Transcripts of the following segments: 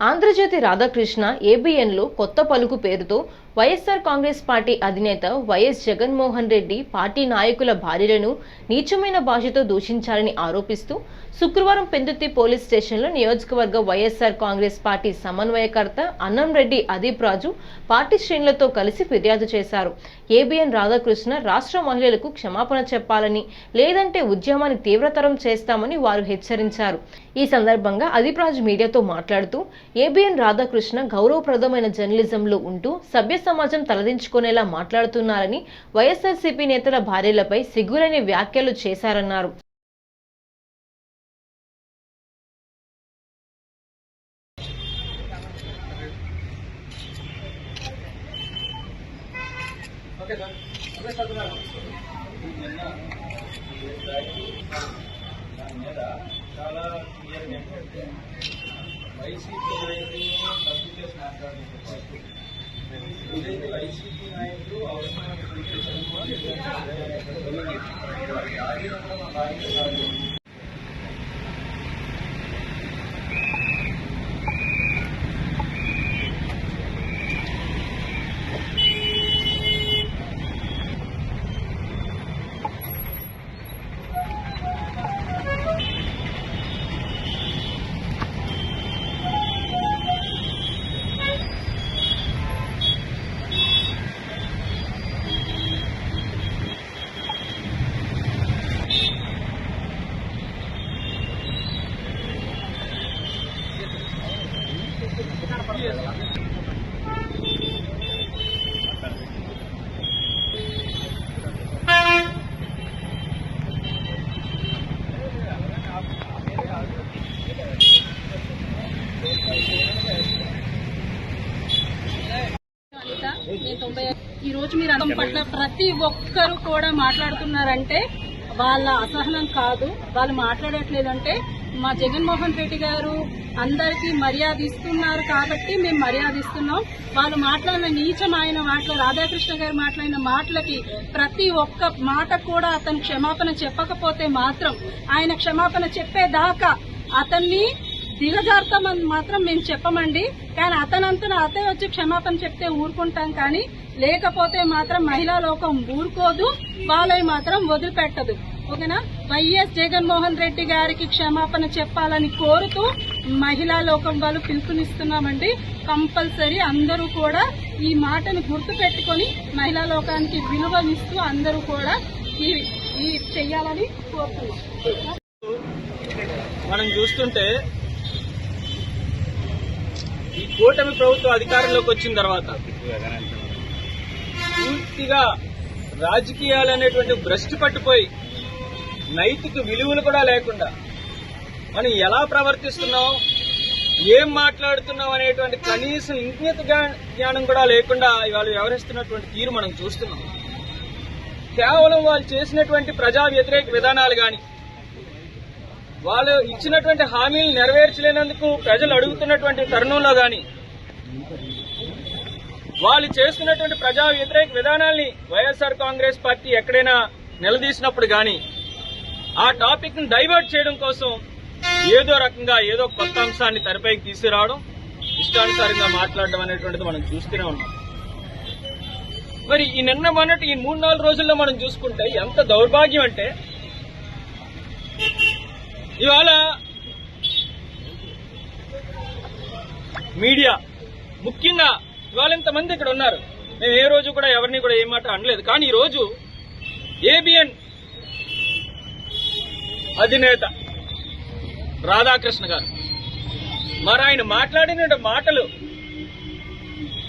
ఆంధ్రజ్యోతి రాధాకృష్ణ ఏబిఎన్లో కొత్త పలుకు పేరుతో వైఎస్ఆర్ కాంగ్రెస్ పార్టీ అధినేత వైఎస్ జగన్మోహన్ రెడ్డి పార్టీ నాయకుల భార్యలను నీచమైన భాషతో దూషించారని ఆరోపిస్తూ శుక్రవారం పెందుర్తి పోలీస్ స్టేషన్లో నియోజకవర్గ వైఎస్ఆర్ కాంగ్రెస్ పార్టీ సమన్వయకర్త అన్నంరెడ్డి అదీప్ రాజు పార్టీ శ్రేణులతో కలిసి ఫిర్యాదు చేశారు. ఏబిఎన్ రాధాకృష్ణ రాష్ట్ర మహిళలకు క్షమాపణ చెప్పాలని, లేదంటే ఉద్యమాన్ని తీవ్రతరం చేస్తామని వారు హెచ్చరించారు. ఈ సందర్భంగా అదీప్ రాజు మీడియాతో మాట్లాడుతూ ఏబిఎన్ రాధాకృష్ణ గౌరవప్రదమైన జర్నలిజంలో ఉంటూ సభ్య సమాజం తలదించుకునేలా మాట్లాడుతున్నారని, వైఎస్ఆర్సీపీ నేతల భార్యలపై సిగ్గులేని వ్యాఖ్యలు చేశారన్నారు. చాలా క్లియర్ ఏంటంటే వైసీపీ నాయకులను తప్పు చేసి మాట్లాడుతున్నారు. ఏదైతే వైసీపీ నాయకులు అవసరమైన ఈ రోజు మీరు అందం పట్ల ప్రతి ఒక్కరు కూడా మాట్లాడుతున్నారంటే వాళ్ళ అసహనం కాదు, వాళ్ళు మాట్లాడట్లేదంటే మా జగన్మోహన్ రెడ్డి గారు అందరికీ మర్యాద ఇస్తున్నారు కాబట్టి మేము మర్యాద ఇస్తున్నాం. వాళ్ళు మాట్లాడిన నీచమైన మాటలు, రాధాకృష్ణ గారు మాట్లాడిన మాటలకి ప్రతి ఒక్క మాట కూడా అతను క్షమాపణ చెప్పకపోతే మాత్రం, ఆయన క్షమాపణ చెప్పేదాకా అతన్ని దిగజారుతామని మాత్రం మేము చెప్పమండి. కానీ అతనంతన అతే వచ్చి క్షమాపణ చెప్తే ఊరుకుంటాం, కానీ లేకపోతే మాత్రం మహిళా లోకం ఊరుకోదు, వాళ్ళని మాత్రం వదిలిపెట్టదు. ఓకేనా? వైఎస్ జగన్మోహన్ రెడ్డి గారికి క్షమాపణ చెప్పాలని కోరుతూ మహిళా లోకం వాళ్ళు పిలుపునిస్తున్నామండి. కంపల్సరీ అందరూ కూడా ఈ మాటను గుర్తు పెట్టుకుని మహిళా లోకానికి విలువనిస్తూ అందరూ కూడా ఈ చెయ్యాలని కోరుతున్నాం. మనం చూస్తుంటే ఈ కూటమి ప్రభుత్వం అధికారంలోకి వచ్చిన తర్వాత పూర్తిగా రాజకీయాలు అనేటువంటి భ్రష్టు పట్టిపోయి నైతిక విలువలు కూడా లేకుండా మనం ఎలా ప్రవర్తిస్తున్నాం, ఏం మాట్లాడుతున్నాం అనేటువంటి కనీసం ఇంగిత జ్ఞానం కూడా లేకుండా ఇవాళ వ్యవహరిస్తున్నటువంటి తీరు మనం చూస్తున్నాం. కేవలం వాళ్ళు చేసినటువంటి ప్రజా వ్యతిరేక విధానాలు గాని, వాళ్ళు ఇచ్చినటువంటి హామీలు నెరవేర్చలేనందుకు ప్రజలు అడుగుతున్నటువంటి తరుణంలో గాని, వాళ్ళు చేస్తున్నటువంటి ప్రజా వ్యతిరేక విధానాల్ని వైఎస్ఆర్ కాంగ్రెస్ పార్టీ ఎక్కడైనా నిలదీసినప్పుడు గాని ఆ టాపిక్ ను డైవర్ట్ చేయడం కోసం ఏదో రకంగా ఏదో కొత్త అంశాన్ని తెరపైకి తీసుకురావడం, ఇష్టానుసారంగా మాట్లాడడం అనేటువంటిది మనం చూస్తూనే ఉన్నాం. మరి ఈ నిన్న మొన్నటి ఈ 3-4 రోజుల్లో మనం చూసుకుంటే ఎంత దౌర్భాగ్యం అంటే, ఇవాళ మీడియా ముఖ్యంగా ఇవాళ ఇంతమంది ఇక్కడ ఉన్నారు, మేము ఏ రోజు కూడా ఎవరిని కూడా ఏం మాట అనలేదు. కానీ ఈ రోజు ఏబిఎన్ అధినేత రాధాకృష్ణ గారు మరి ఆయన మాట్లాడిన మాటలు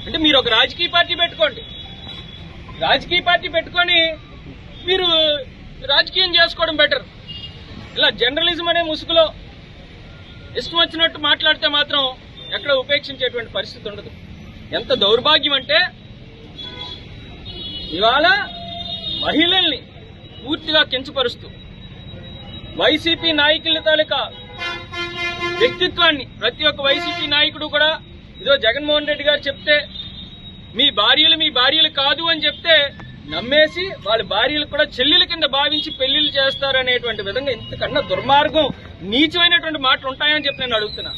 అంటే, మీరు ఒక రాజకీయ పార్టీ పెట్టుకోండి, రాజకీయ పార్టీ పెట్టుకొని మీరు రాజకీయం చేసుకోవడం బెటర్. ఇలా జర్నలిజం అనే ముసుగులో ఇష్టం వచ్చినట్టు మాట్లాడితే మాత్రం ఎక్కడ ఉపేక్షించేటువంటి పరిస్థితి ఉండదు. ఎంత దౌర్భాగ్యం అంటే, ఇవాళ మహిళల్ని పూర్తిగా కించపరుస్తూ వైసీపీ నాయకుల తాలూకా వ్యక్తిత్వాన్ని ప్రతి ఒక్క వైసీపీ నాయకుడు కూడా ఇదో జగన్మోహన్ రెడ్డి గారు చెప్తే మీ భార్యలు కాదు అని చెప్తే నమ్మేసి వాళ్ళ భార్యలు కూడా చెల్లెల కింద భావించి పెళ్లిళ్లు చేస్తారనేటువంటి విధంగా ఇంతకన్నా దుర్మార్గం, నీచమైనటువంటి మాటలు ఉంటాయని చెప్పి నేను అడుగుతున్నా.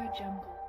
Audio Jungle.